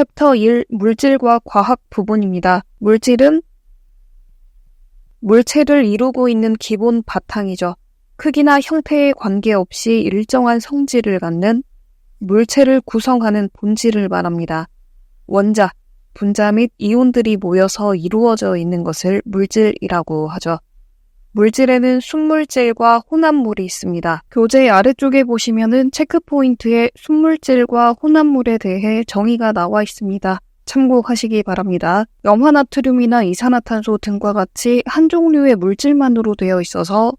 챕터 1 물질과 과학 부분입니다. 물질은 물체를 이루고 있는 기본 바탕이죠. 크기나 형태에 관계없이 일정한 성질을 갖는 물체를 구성하는 본질을 말합니다. 원자, 분자 및 이온들이 모여서 이루어져 있는 것을 물질이라고 하죠. 물질에는 순물질과 혼합물이 있습니다. 교재 아래쪽에 보시면은 체크포인트에 순물질과 혼합물에 대해 정의가 나와 있습니다. 참고하시기 바랍니다. 염화나트륨이나 이산화탄소 등과 같이 한 종류의 물질만으로 되어 있어서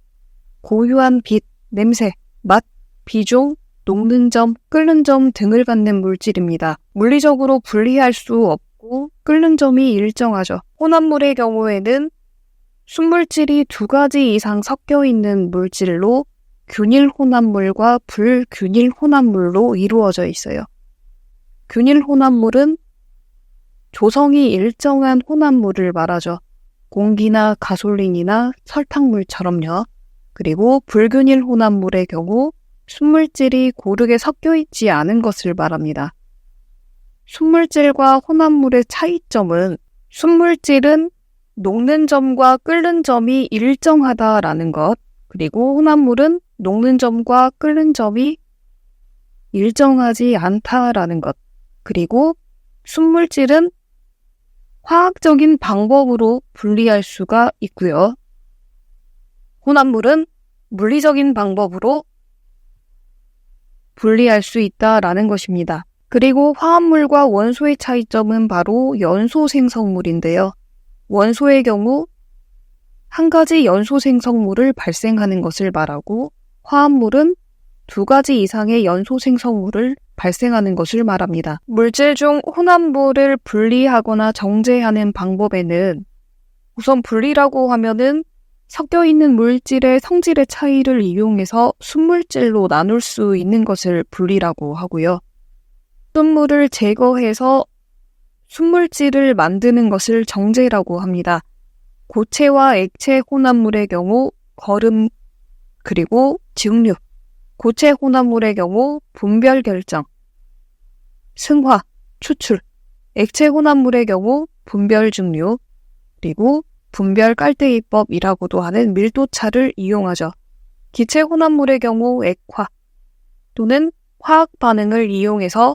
고유한 빛, 냄새, 맛, 비종, 녹는 점, 끓는 점 등을 갖는 물질입니다. 물리적으로 분리할 수 없고 끓는 점이 일정하죠. 혼합물의 경우에는 순물질이 2가지 이상 섞여 있는 물질로 균일 혼합물과 불균일 혼합물로 이루어져 있어요. 균일 혼합물은 조성이 일정한 혼합물을 말하죠. 공기나 가솔린이나 설탕물처럼요. 그리고 불균일 혼합물의 경우 순물질이 고르게 섞여 있지 않은 것을 말합니다. 순물질과 혼합물의 차이점은 순물질은 녹는 점과 끓는 점이 일정하다라는 것, 그리고 혼합물은 녹는 점과 끓는 점이 일정하지 않다라는 것, 그리고 순물질은 화학적인 방법으로 분리할 수가 있고요. 혼합물은 물리적인 방법으로 분리할 수 있다라는 것입니다. 그리고 화합물과 원소의 차이점은 바로 연소 생성물인데요. 원소의 경우 한 가지 연소 생성물을 발생하는 것을 말하고 화합물은 2가지 이상의 연소 생성물을 발생하는 것을 말합니다. 물질 중 혼합물을 분리하거나 정제하는 방법에는 우선 분리라고 하면은 섞여 있는 물질의 성질의 차이를 이용해서 순물질로 나눌 수 있는 것을 분리라고 하고요. 순물을 제거해서 순물질을 만드는 것을 정제라고 합니다. 고체와 액체 혼합물의 경우 거름 그리고 증류, 고체 혼합물의 경우 분별 결정, 승화, 추출, 액체 혼합물의 경우 분별 증류, 그리고 분별 깔때기법이라고도 하는 밀도차를 이용하죠. 기체 혼합물의 경우 액화 또는 화학 반응을 이용해서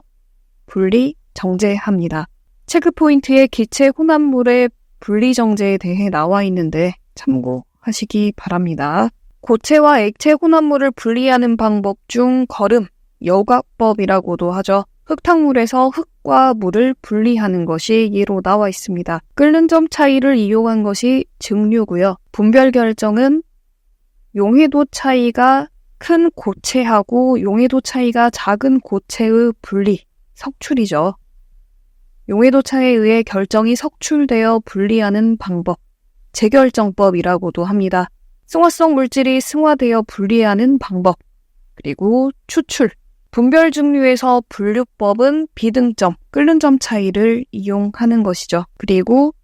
분리, 정제합니다. 체크포인트에 기체 혼합물의 분리 정제에 대해 나와 있는데 참고하시기 바랍니다. 고체와 액체 혼합물을 분리하는 방법 중 거름, 여과법이라고도 하죠. 흙탕물에서 흙과 물을 분리하는 것이 예로 나와 있습니다. 끓는 점 차이를 이용한 것이 증류고요. 분별 결정은 용해도 차이가 큰 고체하고 용해도 차이가 작은 고체의 분리, 석출이죠. 용해도 차에 의해 결정이 석출되어 분리하는 방법, 재결정법이라고도 합니다. 승화성 물질이 승화되어 분리하는 방법, 그리고 추출, 분별 증류에서 분류법은 비등점, 끓는 점 차이를 이용하는 것이죠. 그리고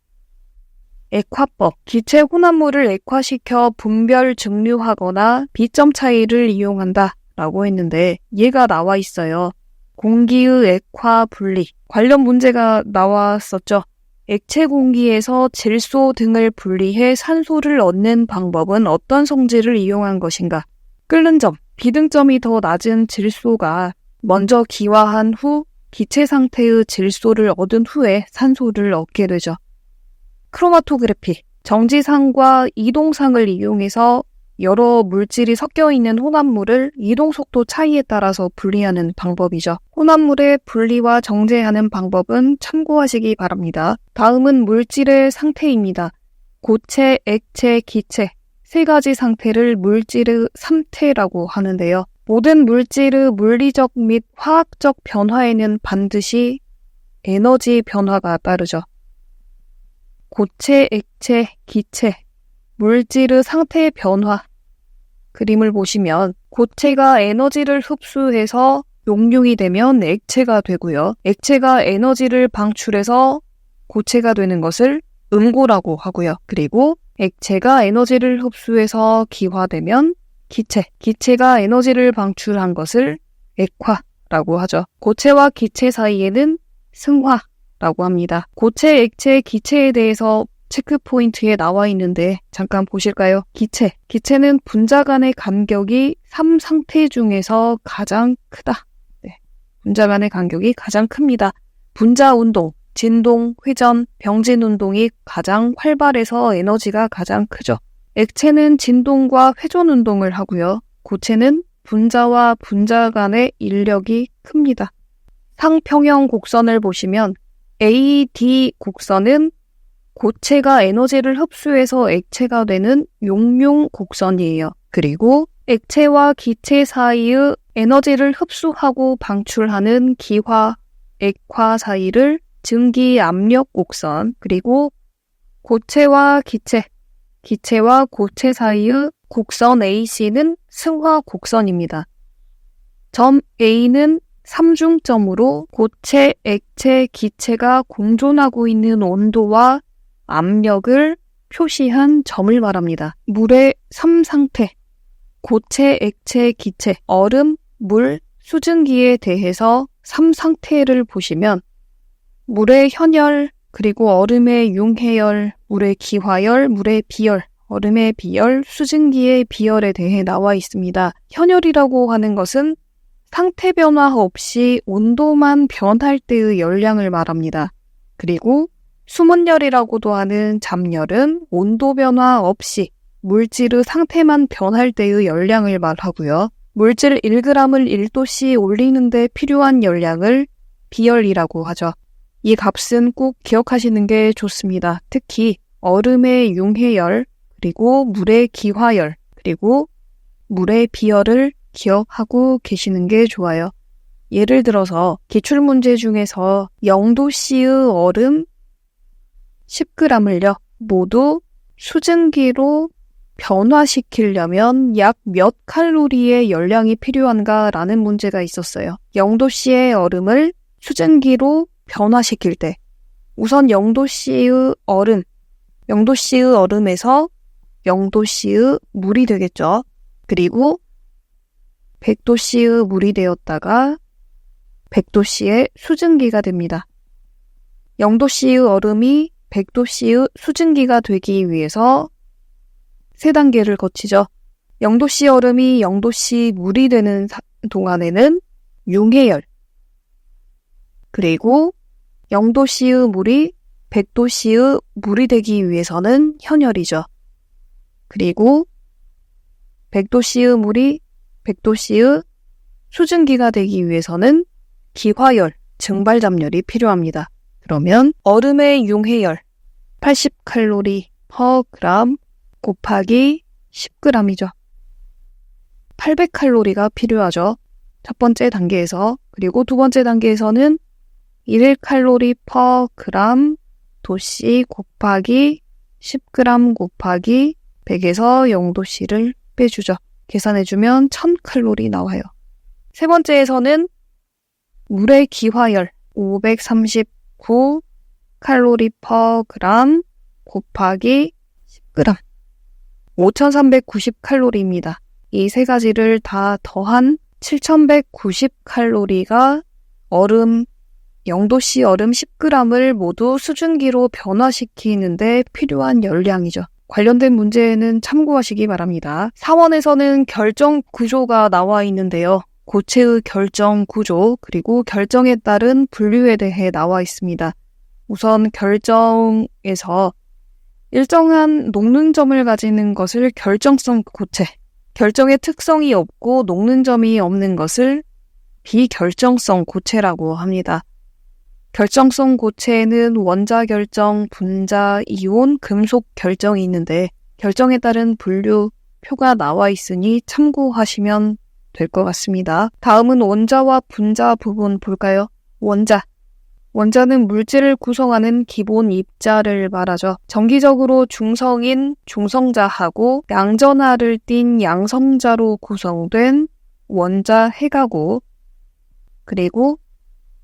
액화법, 기체 혼합물을 액화시켜 분별 증류하거나 비점 차이를 이용한다 라고 했는데 얘가 나와 있어요. 공기의 액화 분리 관련 문제가 나왔었죠. 액체 공기에서 질소 등을 분리해 산소를 얻는 방법은 어떤 성질을 이용한 것인가? 끓는 점, 비등점이 더 낮은 질소가 먼저 기화한 후 기체 상태의 질소를 얻은 후에 산소를 얻게 되죠. 크로마토그래피, 정지상과 이동상을 이용해서 여러 물질이 섞여 있는 혼합물을 이동속도 차이에 따라서 분리하는 방법이죠. 혼합물의 분리와 정제하는 방법은 참고하시기 바랍니다. 다음은 물질의 상태입니다. 고체, 액체, 기체 3가지 상태를 물질의 3태라고 하는데요. 모든 물질의 물리적 및 화학적 변화에는 반드시 에너지 변화가 따르죠. 고체, 액체, 기체 물질의 상태의 변화 그림을 보시면 고체가 에너지를 흡수해서 용융이 되면 액체가 되고요. 액체가 에너지를 방출해서 고체가 되는 것을 음고라고 하고요. 그리고 액체가 에너지를 흡수해서 기화되면 기체, 기체가 에너지를 방출한 것을 액화라고 하죠. 고체와 기체 사이에는 승화, 라고 합니다. 고체, 액체, 기체에 대해서 체크 포인트에 나와 있는데 잠깐 보실까요? 기체는 분자 간의 간격이 3상태 중에서 가장 크다. 네, 분자 간의 간격이 가장 큽니다. 분자 운동, 진동, 회전, 병진 운동이 가장 활발해서 에너지가 가장 크죠. 액체는 진동과 회전 운동을 하고요. 고체는 분자와 분자 간의 인력이 큽니다. 상평형 곡선을 보시면 AD 곡선은 고체가 에너지를 흡수해서 액체가 되는 용융 곡선이에요. 그리고 액체와 기체 사이의 에너지를 흡수하고 방출하는 기화, 액화 사이를 증기 압력 곡선, 그리고 고체와 기체와 고체 사이의 곡선 AC는 승화 곡선입니다. 점 A는 삼중점으로 고체, 액체, 기체가 공존하고 있는 온도와 압력을 표시한 점을 말합니다. 물의 3상태, 고체, 액체, 기체, 얼음, 물, 수증기에 대해서 3상태를 보시면 물의 현열, 그리고 얼음의 융해열, 물의 기화열, 물의 비열, 얼음의 비열, 수증기의 비열에 대해 나와 있습니다. 현열이라고 하는 것은 상태 변화 없이 온도만 변할 때의 열량을 말합니다. 그리고 수문열이라고도 하는 잡열은 온도 변화 없이 물질의 상태만 변할 때의 열량을 말하고요. 물질 1g을 1도씨 올리는 데 필요한 열량을 비열이라고 하죠. 이 값은 꼭 기억하시는 게 좋습니다. 특히 얼음의 융해열, 그리고 물의 기화열, 그리고 물의 비열을 기억하고 계시는 게 좋아요. 예를 들어서 기출문제 중에서 0도씨의 얼음 10g을요. 모두 수증기로 변화시키려면 약 몇 칼로리의 열량이 필요한가 라는 문제가 있었어요. 0도씨의 얼음을 수증기로 변화시킬 때 우선 0도씨의 얼음에서 0도씨의 물이 되겠죠. 그리고 100도씨의 물이 되었다가 100도씨의 수증기가 됩니다. 0도씨의 얼음이 100도씨의 수증기가 되기 위해서 3단계를 거치죠. 0도씨 얼음이 0도씨 물이 되는 동안에는 융해열, 그리고 0도씨의 물이 100도씨의 물이 되기 위해서는 현열이죠. 그리고 100도씨의 물이 100도씨의 수증기가 되기 위해서는 기화열, 증발잡열이 필요합니다. 그러면 얼음의 융해열 80칼로리 per g 곱하기 10g이죠. 800칼로리가 필요하죠. 첫 번째 단계에서. 그리고 두 번째 단계에서는 1칼로리 per g 도씨 곱하기 10g 곱하기 100에서 0도씨를 빼주죠. 계산해주면 1000칼로리 나와요. 세 번째에서는 물의 기화열 539칼로리 per g 곱하기 10g 5390칼로리입니다. 이 세 가지를 다 더한 7190칼로리가 얼음 0도씨 얼음 10g을 모두 수증기로 변화시키는데 필요한 열량이죠. 관련된 문제는 참고하시기 바랍니다. 4원에서는 결정 구조가 나와 있는데요. 고체의 결정 구조, 그리고 결정에 따른 분류에 대해 나와 있습니다. 우선 결정에서 일정한 녹는 점을 가지는 것을 결정성 고체, 결정의 특성이 없고 녹는 점이 없는 것을 비결정성 고체라고 합니다. 결정성 고체에는 원자 결정, 분자, 이온, 금속 결정이 있는데 결정에 따른 분류표가 나와 있으니 참고하시면 될 것 같습니다. 다음은 원자와 분자 부분 볼까요? 원자는 물질을 구성하는 기본 입자를 말하죠. 정기적으로 중성인 중성자하고 양전하를 띤 양성자로 구성된 원자 핵하고, 그리고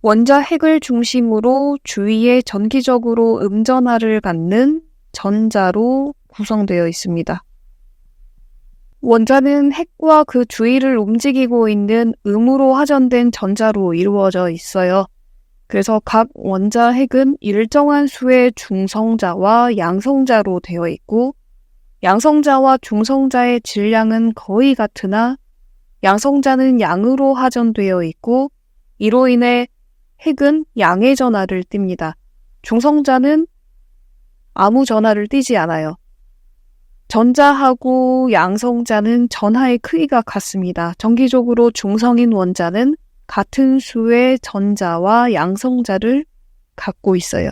원자 핵을 중심으로 주위에 전기적으로 음전하를 갖는 전자로 구성되어 있습니다. 원자는 핵과 그 주위를 움직이고 있는 음으로 화전된 전자로 이루어져 있어요. 그래서 각 원자 핵은 일정한 수의 중성자와 양성자로 되어 있고 양성자와 중성자의 질량은 거의 같으나 양성자는 양으로 하전되어 있고 이로 인해 핵은 양의 전하를 띱니다. 중성자는 아무 전하를 띠지 않아요. 전자하고 양성자는 전하의 크기가 같습니다. 정기적으로 중성인 원자는 같은 수의 전자와 양성자를 갖고 있어요.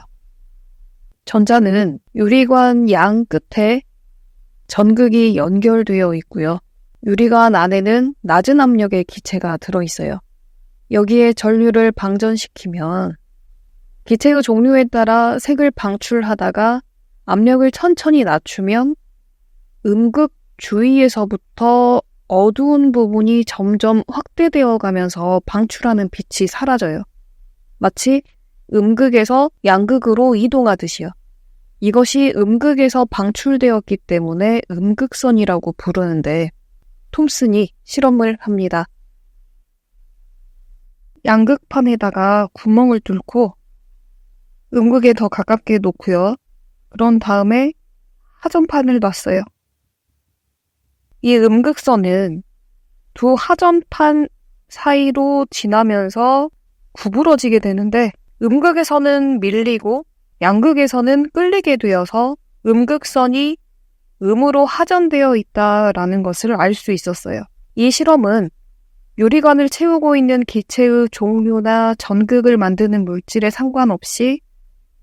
전자는 유리관 양 끝에 전극이 연결되어 있고요. 유리관 안에는 낮은 압력의 기체가 들어있어요. 여기에 전류를 방전시키면 기체의 종류에 따라 색을 방출하다가 압력을 천천히 낮추면 음극 주위에서부터 어두운 부분이 점점 확대되어 가면서 방출하는 빛이 사라져요. 마치 음극에서 양극으로 이동하듯이요. 이것이 음극에서 방출되었기 때문에 음극선이라고 부르는데 톰슨이 실험을 합니다. 양극판에다가 구멍을 뚫고 음극에 더 가깝게 놓고요. 그런 다음에 하전판을 놨어요. 이 음극선은 두 하전판 사이로 지나면서 구부러지게 되는데 음극에서는 밀리고 양극에서는 끌리게 되어서 음극선이 음으로 하전되어 있다라는 것을 알 수 있었어요. 이 실험은 유리관을 채우고 있는 기체의 종류나 전극을 만드는 물질에 상관없이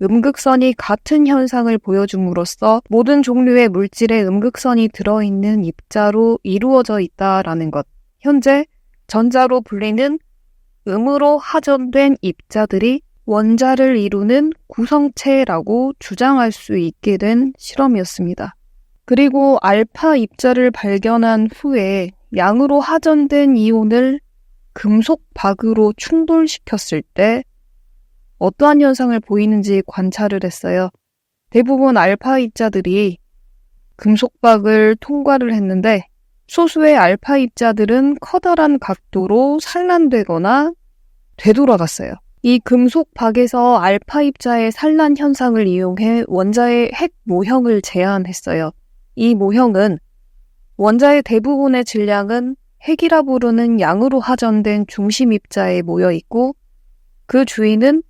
음극선이 같은 현상을 보여줌으로써 모든 종류의 물질에 음극선이 들어있는 입자로 이루어져 있다라는 것. 현재 전자로 불리는 음으로 하전된 입자들이 원자를 이루는 구성체라고 주장할 수 있게 된 실험이었습니다. 그리고 알파 입자를 발견한 후에 양으로 하전된 이온을 금속박으로 충돌시켰을 때 어떠한 현상을 보이는지 관찰을 했어요. 대부분 알파 입자들이 금속박을 통과를 했는데 소수의 알파 입자들은 커다란 각도로 산란되거나 되돌아갔어요. 이 금속박에서 알파 입자의 산란 현상을 이용해 원자의 핵 모형을 제안했어요. 이 모형은 원자의 대부분의 질량은 핵이라 부르는 양으로 하전된 중심 입자에 모여 있고 그 주위는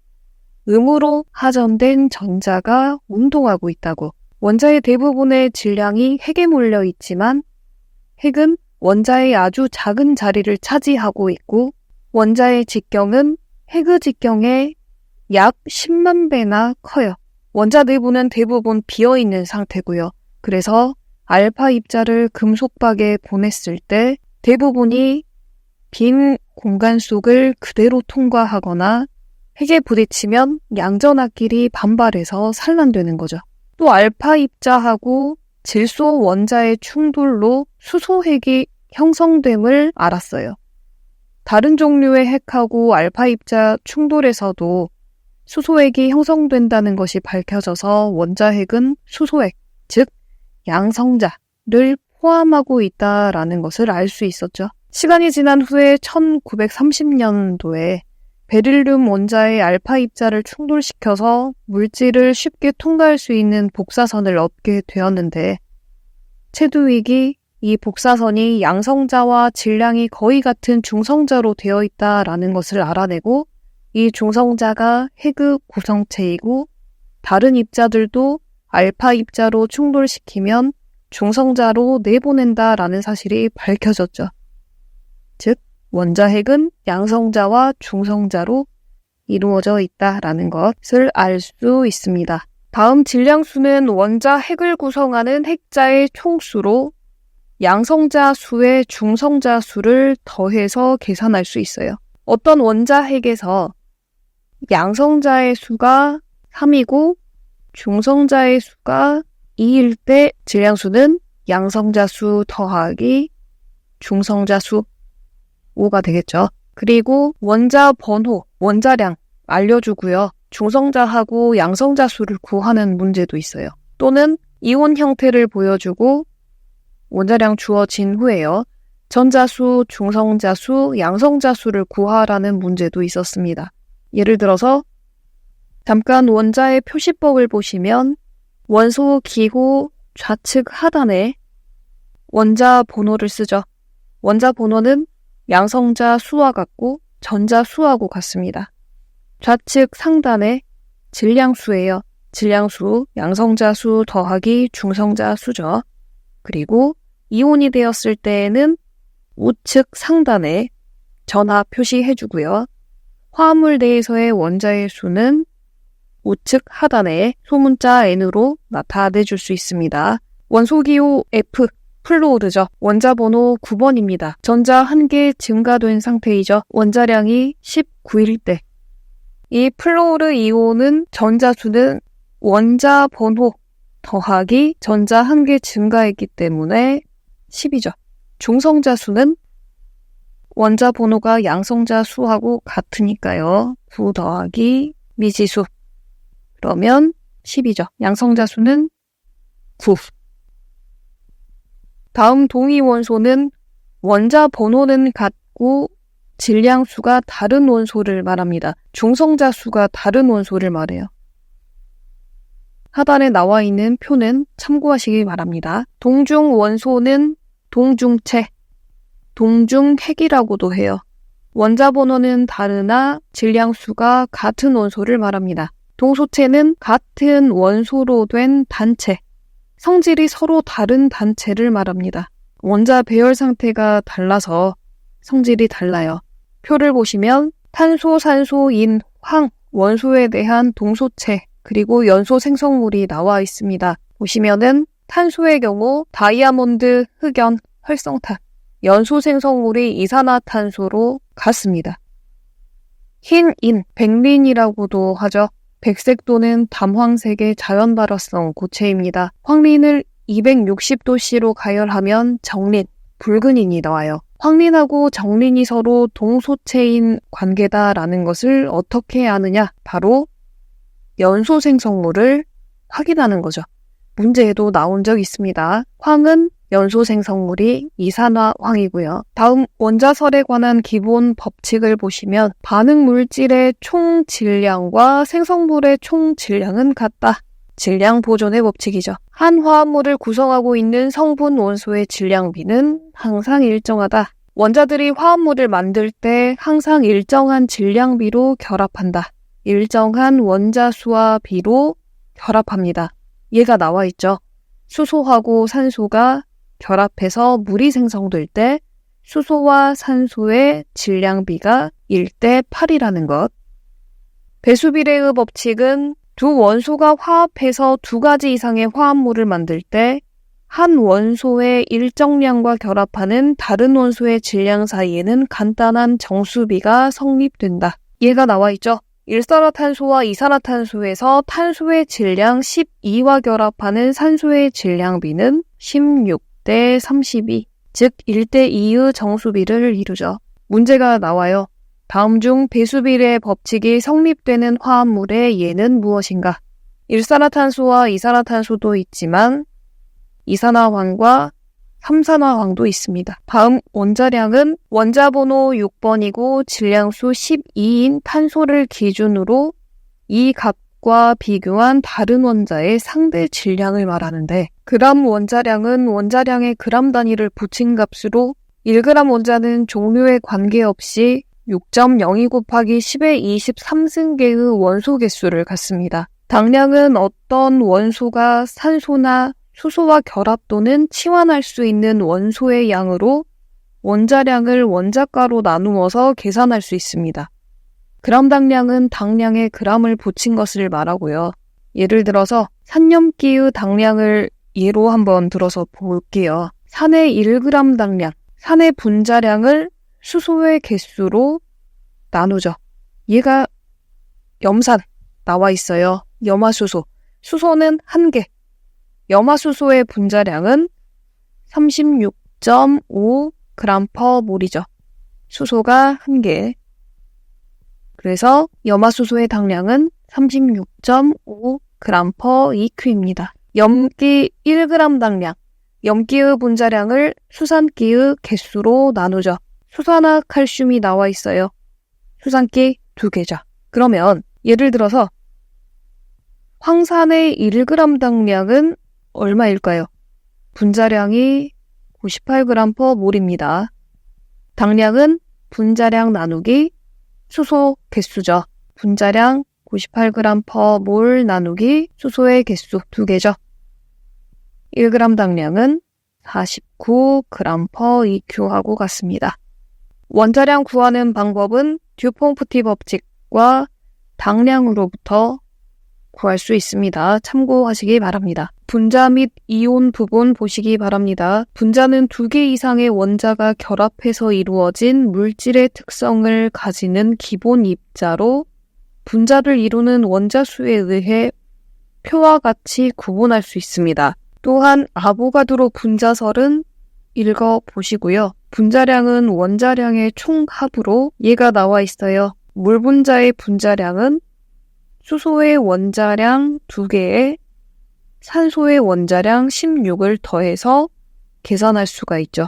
음으로 하전된 전자가 운동하고 있다고. 원자의 대부분의 질량이 핵에 몰려 있지만 핵은 원자의 아주 작은 자리를 차지하고 있고 원자의 직경은 핵의 직경의 약 10만 배나 커요. 원자 내부는 대부분 비어있는 상태고요. 그래서 알파 입자를 금속박에 보냈을 때 대부분이 빈 공간 속을 그대로 통과하거나 핵에 부딪히면 양전하끼리 반발해서 산란되는 거죠. 또 알파 입자하고 질소 원자의 충돌로 수소핵이 형성됨을 알았어요. 다른 종류의 핵하고 알파 입자 충돌에서도 수소핵이 형성된다는 것이 밝혀져서 원자핵은 수소핵, 즉 양성자를 포함하고 있다라는 것을 알 수 있었죠. 시간이 지난 후에 1930년도에 베릴륨 원자의 알파 입자를 충돌시켜서 물질을 쉽게 통과할 수 있는 복사선을 얻게 되었는데 체드윅이 이 복사선이 양성자와 질량이 거의 같은 중성자로 되어 있다라는 것을 알아내고 이 중성자가 핵의 구성체이고 다른 입자들도 알파 입자로 충돌시키면 중성자로 내보낸다라는 사실이 밝혀졌죠. 즉 원자 핵은 양성자와 중성자로 이루어져 있다라는 것을 알 수 있습니다. 다음 질량수는 원자 핵을 구성하는 핵자의 총수로 양성자 수에 중성자 수를 더해서 계산할 수 있어요. 어떤 원자 핵에서 양성자의 수가 3이고 중성자의 수가 2일 때 질량수는 양성자 수 더하기 중성자 수 5가 되겠죠. 그리고 원자 번호, 원자량 알려주고요. 중성자하고 양성자 수를 구하는 문제도 있어요. 또는 이온 형태를 보여주고 원자량 주어진 후에요. 전자수, 중성자수, 양성자수를 구하라는 문제도 있었습니다. 예를 들어서 잠깐 원자의 표시법을 보시면 원소 기호 좌측 하단에 원자 번호를 쓰죠. 원자 번호는 양성자 수와 같고 전자 수하고 같습니다. 좌측 상단에 질량수예요. 질량수, 양성자 수 더하기 중성자 수죠. 그리고 이온이 되었을 때에는 우측 상단에 전하 표시해주고요. 화합물 내에서의 원자의 수는 우측 하단에 소문자 N으로 나타내줄 수 있습니다. 원소기호 F, 플로르죠. 원자번호 9번입니다. 전자 1개 증가된 상태이죠. 원자량이 19일 때. 이 플로르 이온은 전자수는 원자번호 더하기 전자 1개 증가했기 때문에 10이죠. 중성자 수는 원자 번호가 양성자 수하고 같으니까요. 9 더하기 미지수. 그러면 10이죠. 양성자 수는 9. 다음 동위 원소는 원자 번호는 같고 질량수가 다른 원소를 말합니다. 중성자 수가 다른 원소를 말해요. 하단에 나와 있는 표는 참고하시기 바랍니다. 동중 원소는 동중체, 동중핵이라고도 해요. 원자 번호는 다르나 질량수가 같은 원소를 말합니다. 동소체는 같은 원소로 된 단체, 성질이 서로 다른 단체를 말합니다. 원자 배열 상태가 달라서 성질이 달라요. 표를 보시면 탄소, 산소, 인, 황, 원소에 대한 동소체, 그리고 연소 생성물이 나와 있습니다. 보시면은 탄소의 경우 다이아몬드, 흑연, 활성탄, 연소 생성물이 이산화탄소로 같습니다. 흰 인, 백린이라고도 하죠. 백색 또는 담황색의 자연 발화성 고체입니다. 황린을 260도씨로 가열하면 정린, 붉은 인이 나와요. 황린하고 정린이 서로 동소체인 관계다라는 것을 어떻게 아느냐? 바로 연소 생성물을 확인하는 거죠. 문제에도 나온 적 있습니다. 황은 연소 생성물이 이산화황이고요. 다음 원자설에 관한 기본 법칙을 보시면 반응 물질의 총 질량과 생성물의 총 질량은 같다. 질량 보존의 법칙이죠. 한 화합물을 구성하고 있는 성분 원소의 질량비는 항상 일정하다. 원자들이 화합물을 만들 때 항상 일정한 질량비로 결합한다. 일정한 원자수와 비로 결합합니다. 얘가 나와 있죠. 수소하고 산소가 결합해서 물이 생성될 때 수소와 산소의 질량비가 1대 8이라는 것. 배수비례의 법칙은 두 원소가 화합해서 2가지 이상의 화합물을 만들 때 한 원소의 일정량과 결합하는 다른 원소의 질량 사이에는 간단한 정수비가 성립된다. 얘가 나와 있죠. 일산화탄소와 이산화탄소에서 탄소의 질량 12와 결합하는 산소의 질량비는 16대 32, 즉 1대 2의 정수비를 이루죠. 문제가 나와요. 다음 중 배수비례 법칙이 성립되는 화합물의 예는 무엇인가? 일산화탄소와 이산화탄소도 있지만 이산화황과 삼산화황도 있습니다. 다음 원자량은 원자번호 6번이고 질량수 12인 탄소를 기준으로 이 값과 비교한 다른 원자의 상대 질량을 말하는데 그람 원자량은 원자량의 그람 단위를 붙인 값으로 1g 원자는 종류에 관계없이 6.02 곱하기 10의 23승계의 원소 개수를 갖습니다. 당량은 어떤 원소가 산소나 수소와 결합 또는 치환할 수 있는 원소의 양으로 원자량을 원자가로 나누어서 계산할 수 있습니다. 그람 당량은 당량에 그람을 붙인 것을 말하고요. 예를 들어서 산염기의 당량을 예로 한번 들어서 볼게요. 산의 1g 당량, 산의 분자량을 수소의 개수로 나누죠. 얘가 염산 나와 있어요. 염화수소. 수소는 1개. 염화수소의 분자량은 36.5g/몰이죠. 수소가 1개. 그래서 염화수소의 당량은 36.5g/EQ입니다. 염기 1g 당량. 염기의 분자량을 수산기의 개수로 나누죠. 수산화 칼슘이 나와 있어요. 수산기 2개죠. 그러면 예를 들어서 황산의 1g 당량은 얼마일까요? 분자량이 98g/몰입니다. 당량은 분자량 나누기 수소 개수죠. 분자량 98g/몰 나누기 수소의 개수 2개죠. 1g 당량은 49g/EQ하고 같습니다. 원자량 구하는 방법은 듀퐁프티 법칙과 당량으로부터 구할 수 있습니다. 참고하시기 바랍니다. 분자 및 이온 부분 보시기 바랍니다. 분자는 2개 이상의 원자가 결합해서 이루어진 물질의 특성을 가지는 기본 입자로 분자를 이루는 원자수에 의해 표와 같이 구분할 수 있습니다. 또한 아보가드로 분자설은 읽어보시고요. 분자량은 원자량의 총합으로 얘가 나와 있어요. 물 분자의 분자량은 수소의 원자량 2개에 산소의 원자량 16을 더해서 계산할 수가 있죠.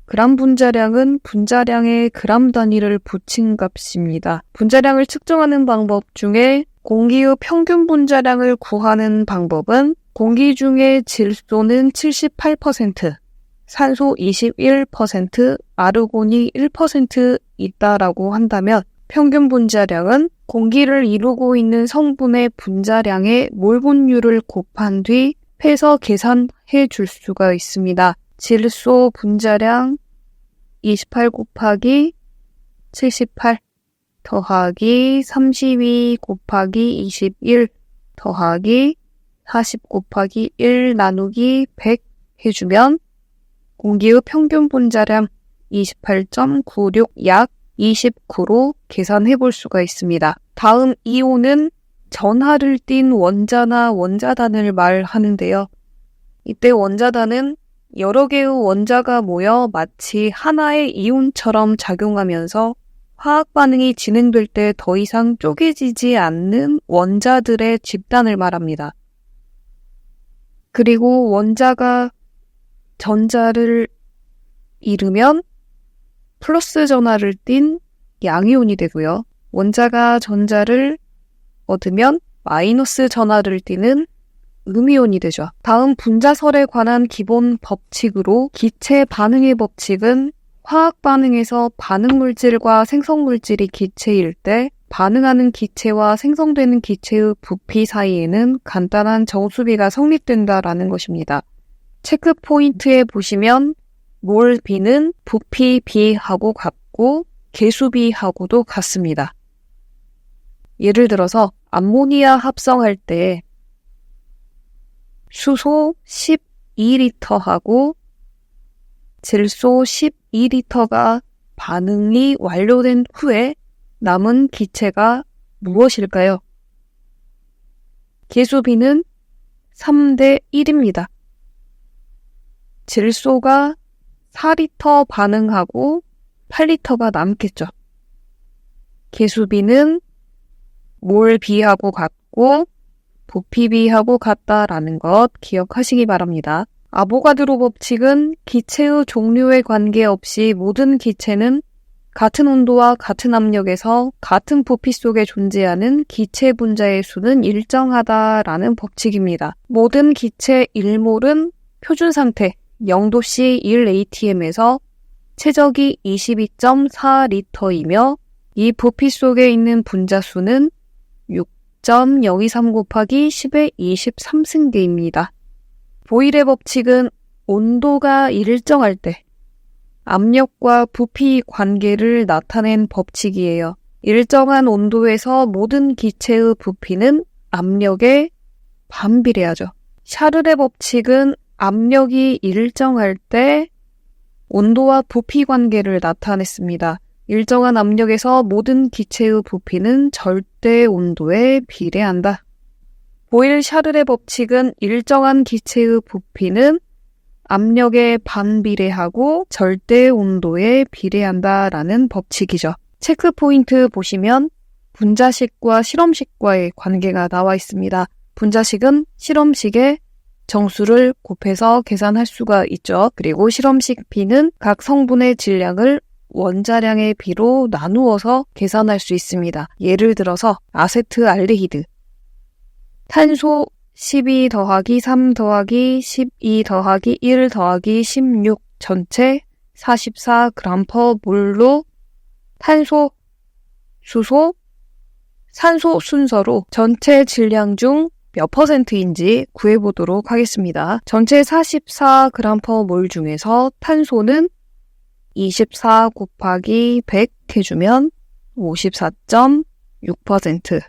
그람 분자량은 분자량의 그람 단위를 붙인 값입니다. 분자량을 측정하는 방법 중에 공기의 평균 분자량을 구하는 방법은 공기 중에 질소는 78%, 산소 21%, 아르곤이 1% 있다라고 한다면 평균 분자량은 공기를 이루고 있는 성분의 분자량의 몰 분율을 곱한 뒤 해서 계산해 줄 수가 있습니다. 질소 분자량 28 곱하기 78 더하기 32 곱하기 21 더하기 40 곱하기 1 나누기 100 해주면 공기의 평균 분자량 28.96 약 29로 계산해 볼 수가 있습니다. 다음 이온은 전하를 띤 원자나 원자단을 말하는데요. 이때 원자단은 여러 개의 원자가 모여 마치 하나의 이온처럼 작용하면서 화학 반응이 진행될 때 더 이상 쪼개지지 않는 원자들의 집단을 말합니다. 그리고 원자가 전자를 잃으면 플러스 전하를 띤 양이온이 되고요. 원자가 전자를 얻으면 마이너스 전하를 띠는 음이온이 되죠. 다음 분자설에 관한 기본 법칙으로 기체 반응의 법칙은 화학 반응에서 반응 물질과 생성 물질이 기체일 때 반응하는 기체와 생성되는 기체의 부피 사이에는 간단한 정수비가 성립된다라는 것입니다. 체크 포인트에 보시면 몰 B는 부피 B하고 같고 개수 B하고도 같습니다. 예를 들어서 암모니아 합성할 때 수소 12리터하고 질소 12리터가 반응이 완료된 후에 남은 기체가 무엇일까요? 개수 B는 3대 1입니다. 질소가 4리터 반응하고 8리터가 남겠죠. 개수 B는 몰 B하고 같고 부피 B하고 같다라는 것 기억하시기 바랍니다. 아보가드로 법칙은 기체의 종류에 관계없이 모든 기체는 같은 온도와 같은 압력에서 같은 부피 속에 존재하는 기체 분자의 수는 일정하다라는 법칙입니다. 모든 기체 1몰은 표준 상태 0도C 1atm에서 최적이 22.4리터이며 이 부피 속에 있는 분자 수는 6.023 곱하기 10의 23승계입니다. 보일의 법칙은 온도가 일정할 때 압력과 부피 관계를 나타낸 법칙이에요. 일정한 온도에서 모든 기체의 부피는 압력에 반비례하죠. 샤를의 법칙은 압력이 일정할 때 온도와 부피 관계를 나타냈습니다. 일정한 압력에서 모든 기체의 부피는 절대 온도에 비례한다. 보일-샤를의 법칙은 일정한 기체의 부피는 압력에 반비례하고 절대 온도에 비례한다라는 법칙이죠. 체크 포인트 보시면 분자식과 실험식과의 관계가 나와 있습니다. 분자식은 실험식에 정수를 곱해서 계산할 수가 있죠. 그리고 실험식 B는 각 성분의 질량을 원자량의 B로 나누어서 계산할 수 있습니다. 예를 들어서 아세트알데히드. 탄소 12 더하기 3 더하기 12 더하기 1 더하기 16 전체 44g/몰로 탄소, 수소, 산소 순서로 전체 질량 중 몇 %인지 구해보도록 하겠습니다. 전체 44g/몰 중에서 탄소는 24 곱하기 100 해주면 54.6%,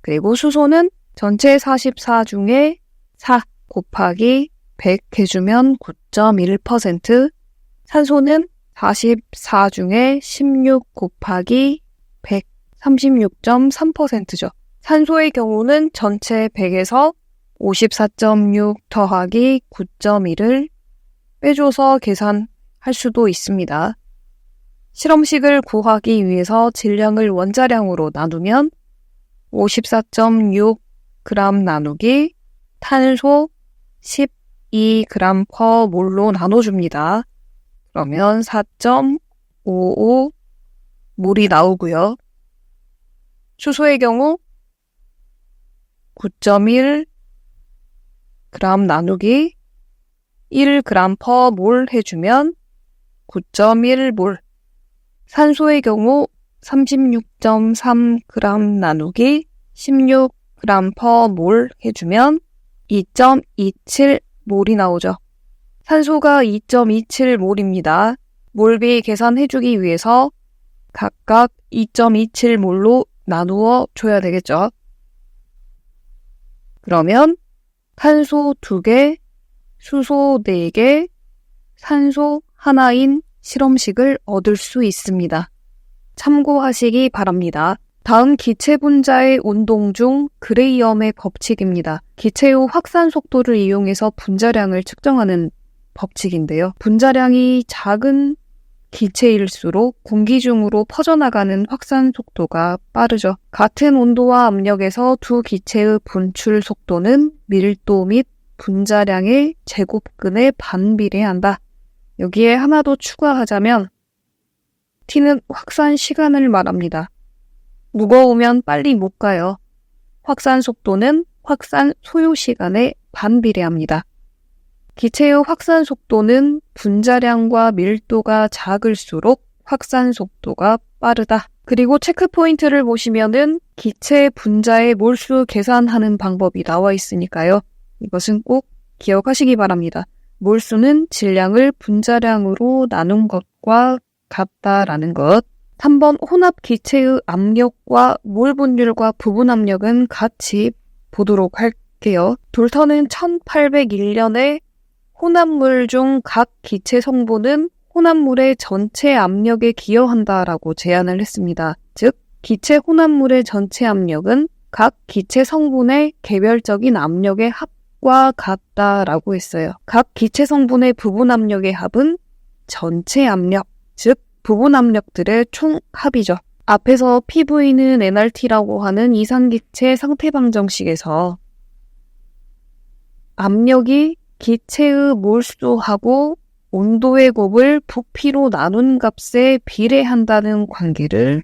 그리고 수소는 전체 44 중에 4 곱하기 100 해주면 9.1%, 산소는 44 중에 16 곱하기 100, 36.3%죠. 산소의 경우는 전체 100에서 54.6 더하기 9.1을 빼줘서 계산할 수도 있습니다. 실험식을 구하기 위해서 질량을 원자량으로 나누면 54.6g 나누기 탄소 12g/몰로 나눠줍니다. 그러면 4.55 몰이 나오고요. 수소의 경우 9.1g 나누기 1g/몰 해주면 9.1몰. 산소의 경우 36.3g 나누기 16g/몰 해주면 2.27몰이 나오죠. 산소가 2.27몰입니다. 몰비 계산해주기 위해서 각각 2.27몰로 나누어 줘야 되겠죠. 그러면 탄소 2개, 수소 4개, 산소 하나인 실험식을 얻을 수 있습니다. 참고하시기 바랍니다. 다음 기체 분자의 운동 중 그레이엄의 법칙입니다. 기체의 확산 속도를 이용해서 분자량을 측정하는 법칙인데요. 분자량이 작은 기체일수록 공기 중으로 퍼져나가는 확산 속도가 빠르죠. 같은 온도와 압력에서 두 기체의 분출 속도는 밀도 및 분자량의 제곱근에 반비례한다. 여기에 하나 더 추가하자면 T는 확산 시간을 말합니다. 무거우면 빨리 못 가요. 확산 속도는 확산 소요 시간에 반비례합니다. 기체의 확산 속도는 분자량과 밀도가 작을수록 확산 속도가 빠르다. 그리고 체크 포인트를 보시면은 기체 분자의 몰수 계산하는 방법이 나와 있으니까요. 이것은 꼭 기억하시기 바랍니다. 몰수는 질량을 분자량으로 나눈 것과 같다라는 것. 3번 혼합 기체의 압력과 몰 분율과 부분 압력은 같이 보도록 할게요. 돌턴은 1801년에 혼합물 중 각 기체 성분은 혼합물의 전체 압력에 기여한다라고 제안을 했습니다. 즉, 기체 혼합물의 전체 압력은 각 기체 성분의 개별적인 압력의 합과 같다라고 했어요. 각 기체 성분의 부분 압력의 합은 전체 압력, 즉 부분 압력들의 총합이죠. 앞에서 PV는 nRT라고 하는 이상기체 상태방정식에서 압력이 기체의 몰수하고 온도의 곱을 부피로 나눈 값에 비례한다는 관계를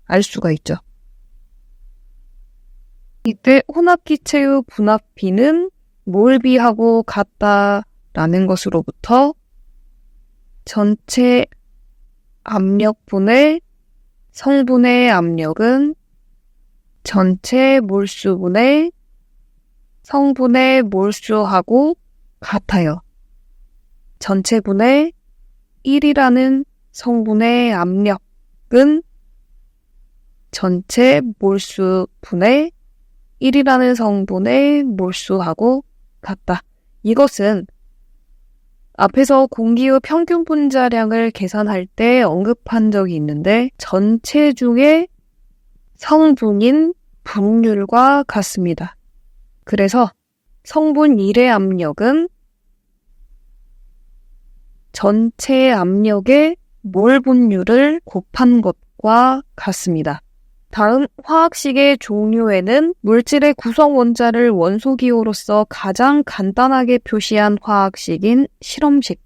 알 수가 있죠. 이때 혼합기체의 분합비는 몰비하고 같다라는 것으로부터 전체 압력분의 성분의 압력은 전체 몰수분의 성분의 몰수하고 같아요. 전체분의 1이라는 성분의 압력은 전체 몰수분의 1이라는 성분의 몰수하고 같다. 이것은 앞에서 공기의 평균 분자량을 계산할 때 언급한 적이 있는데 전체 중에 성분인 분율과 같습니다. 그래서 성분 1의 압력은 전체 압력의 몰 분율을 곱한 것과 같습니다. 다음 화학식의 종류에는 물질의 구성 원자를 원소기호로서 가장 간단하게 표시한 화학식인 실험식.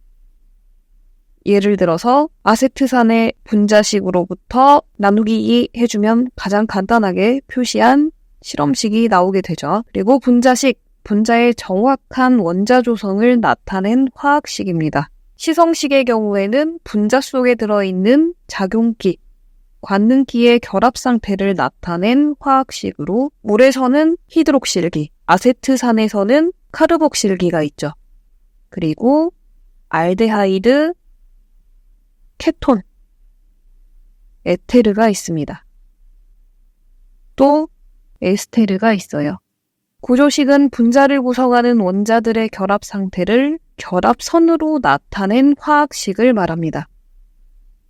예를 들어서 아세트산의 분자식으로부터 나누기 2 해주면 가장 간단하게 표시한 실험식이 나오게 되죠. 그리고 분자식, 분자의 정확한 원자 조성을 나타낸 화학식입니다. 시성식의 경우에는 분자 속에 들어있는 작용기, 관능기의 결합 상태를 나타낸 화학식으로 물에서는 히드록실기, 아세트산에서는 카르복실기가 있죠. 그리고 알데하이드, 케톤, 에테르가 있습니다. 또 에스테르가 있어요. 구조식은 분자를 구성하는 원자들의 결합 상태를 결합선으로 나타낸 화학식을 말합니다.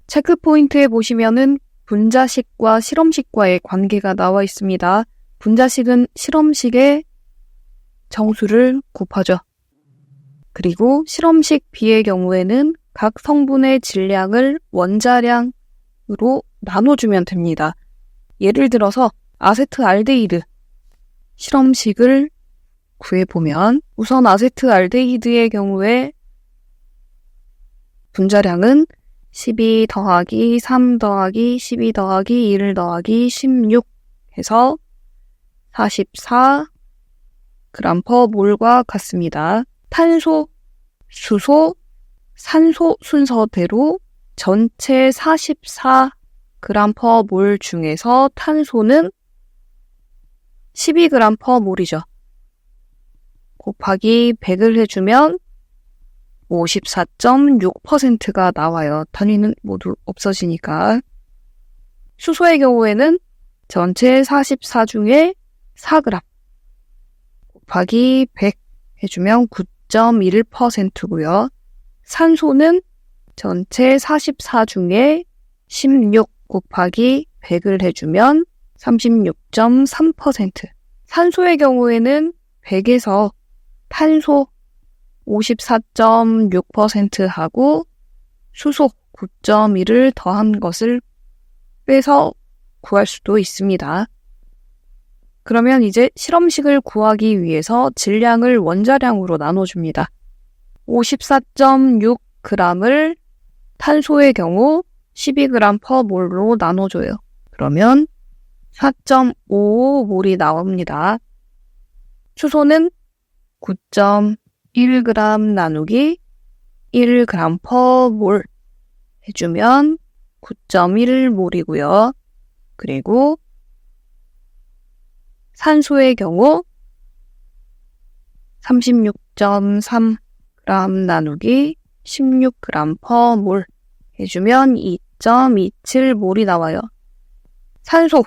체크 포인트에 보시면은 분자식과 실험식과의 관계가 나와 있습니다. 분자식은 실험식의 정수를 곱하죠. 그리고 실험식 B의 경우에는 각 성분의 질량을 원자량으로 나눠주면 됩니다. 예를 들어서 아세트알데히드 실험식을 구해보면 우선 아세트알데히드의 경우에 분자량은 12 더하기 3 더하기 12 더하기 1 더하기 16 해서 44 g/몰과 같습니다. 탄소, 수소, 산소 순서대로 전체 44 g/몰 중에서 탄소는 12g/몰이죠. 곱하기 100을 해주면 54.6%가 나와요. 단위는 모두 없어지니까. 수소의 경우에는 전체 44 중에 4g 곱하기 100 해주면 9.1%고요. 산소는 전체 44 중에 16 곱하기 100을 해주면 36.3%. 산소의 경우에는 100에서 탄소 54.6%하고 수소 9.1을 더한 것을 빼서 구할 수도 있습니다. 그러면 이제 실험식을 구하기 위해서 질량을 원자량으로 나눠줍니다. 54.6g을 탄소의 경우 12g/몰로 나눠줘요. 그러면 4.55몰이 나옵니다. 수소는 9.1g 나누기 1g/몰 해주면 9.1몰이고요. 그리고 산소의 경우 36.3g 나누기 16g/몰 해주면 2.27몰이 나와요. 산소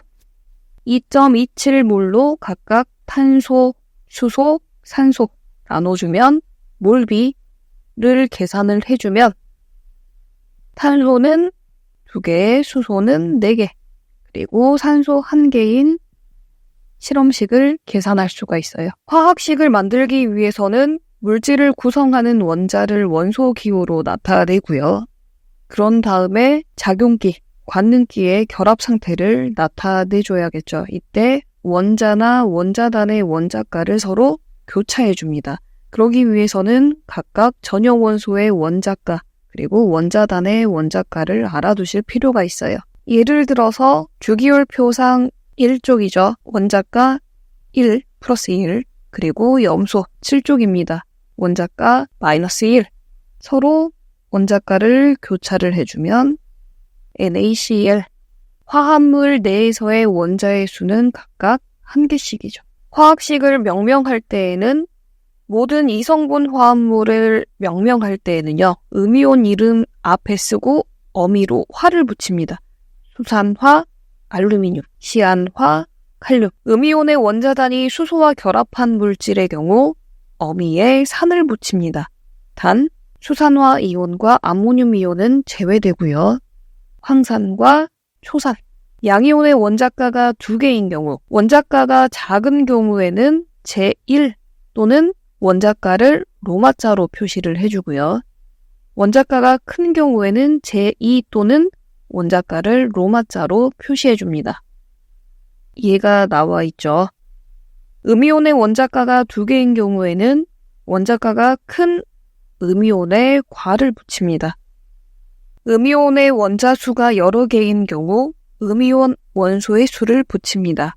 2.27몰로 각각 탄소, 수소, 산소 나눠주면 몰비를 계산을 해주면 탄소는 2개, 수소는 4개, 그리고 산소 1개인 실험식을 계산할 수가 있어요. 화학식을 만들기 위해서는 물질을 구성하는 원자를 원소 기호로 나타내고요. 그런 다음에 작용기, 관능기의 결합 상태를 나타내줘야겠죠. 이때 원자나 원자단의 원자가를 서로 교차해줍니다. 그러기 위해서는 각각 전용 원소의 원자가 그리고 원자단의 원자가를 알아두실 필요가 있어요. 예를 들어서 주기율표상 1쪽이죠. 원자가 1 플러스 1 그리고 염소 7쪽입니다. 원자가 마이너스 1 서로 원자가를 교차를 해주면 NaCl 화합물 내에서의 원자의 수는 각각 1개씩이죠. 화학식을 명명할 때에는 모든 이성분 화합물을 명명할 때에는요. 음이온 이름 앞에 쓰고 어미로 화를 붙입니다. 수산화, 알루미늄, 시안화, 칼륨. 음이온의 원자단이 수소와 결합한 물질의 경우 어미에 산을 붙입니다. 단 수산화 이온과 아모늄 이온은 제외되고요. 황산과 초산, 양이온의 원자가가 2개인 경우, 원자가가 작은 경우에는 제1 또는 원자가를 로마자로 표시를 해주고요. 원자가가 큰 경우에는 제2 또는 원자가를 로마자로 표시해줍니다. 얘가 나와 있죠. 음이온의 원자가가 2개인 경우에는 원자가가 큰 음이온에 과를 붙입니다. 음이온의 원자 수가 여러 개인 경우 음이온 원소의 수를 붙입니다.